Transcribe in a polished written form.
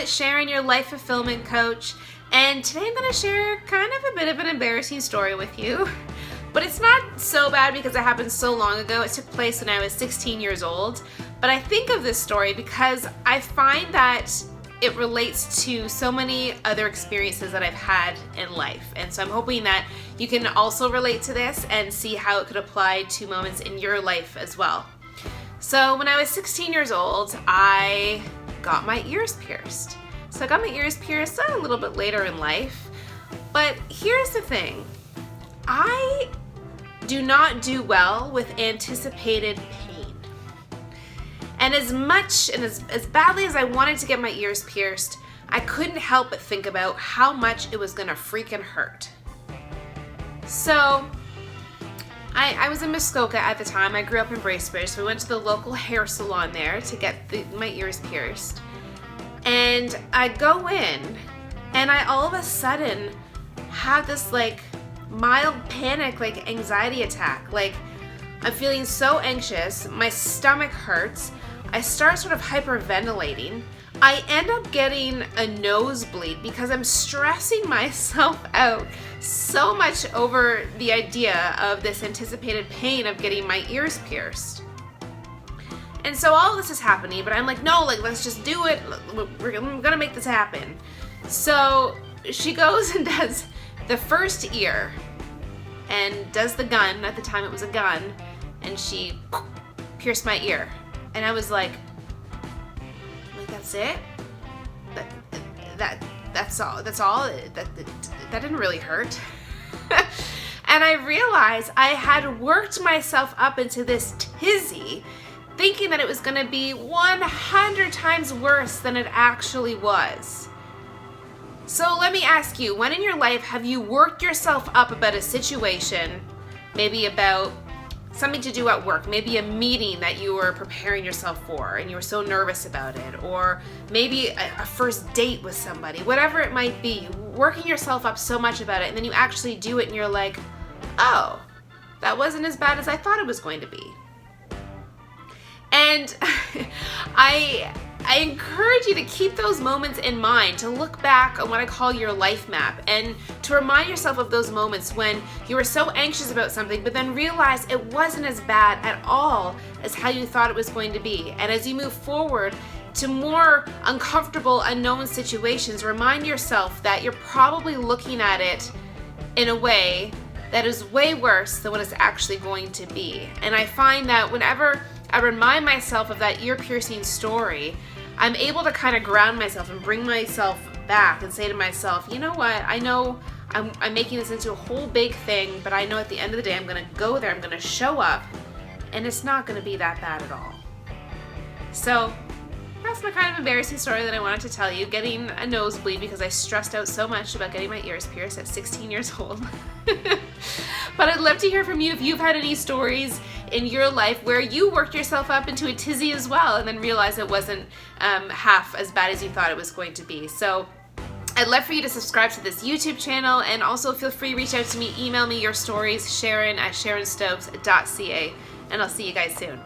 it's Sharon, your life fulfillment coach, and today I'm going to share kind of a bit of an embarrassing story with you. But it's not so bad because it happened so long ago. It took place when I was 16 years old. But I think of this story because I find that it relates to so many other experiences that I've had in life. And so I'm hoping that you can also relate to this and see how it could apply to moments in your life as well. So when I was 16 years old, I got my ears pierced. So I got my ears pierced a little bit later in life. But here's the thing. I do not do well with anticipated pain. And as much and as badly as I wanted to get my ears pierced, I couldn't help but think about how much it was gonna freaking hurt. So I was in Muskoka at the time. I grew up in Bracebridge, so we went to the local hair salon there to get my ears pierced. And I go in, and I all of a sudden have this mild panic, anxiety attack. I'm feeling so anxious, my stomach hurts, I start sort of hyperventilating. I end up getting a nosebleed because I'm stressing myself out so much over the idea of this anticipated pain of getting my ears pierced. And so all of this is happening, but I'm like, no, let's just do it. We're gonna make this happen. So she goes and does the first ear and does the gun. At the time it was a gun, and she pierced my ear. And I was like, that's it? That's all? That didn't really hurt. And I realized I had worked myself up into this tizzy, thinking that it was gonna be 100 times worse than it actually was. So let me ask you, when in your life have you worked yourself up about a situation, maybe about something to do at work, maybe a meeting that you were preparing yourself for and you were so nervous about it, or maybe a first date with somebody, whatever it might be, working yourself up so much about it, and then you actually do it and you're like, oh, that wasn't as bad as I thought it was going to be. And I encourage you to keep those moments in mind, to look back on what I call your life map, and to remind yourself of those moments when you were so anxious about something, but then realized it wasn't as bad at all as how you thought it was going to be. And as you move forward to more uncomfortable, unknown situations, remind yourself that you're probably looking at it in a way that is way worse than what it's actually going to be. And I find that whenever I remind myself of that ear-piercing story, I'm able to kind of ground myself and bring myself back and say to myself, you know what, I know I'm making this into a whole big thing, but I know at the end of the day I'm going to go there, I'm going to show up, and it's not going to be that bad at all. So that's my kind of embarrassing story that I wanted to tell you, getting a nosebleed because I stressed out so much about getting my ears pierced at 16 years old. But I'd love to hear from you if you've had any stories in your life where you worked yourself up into a tizzy as well and then realized it wasn't half as bad as you thought it was going to be. So I'd love for you to subscribe to this YouTube channel, and also feel free to reach out to me, email me your stories, Sharon@sharonstokes.ca, and I'll see you guys soon.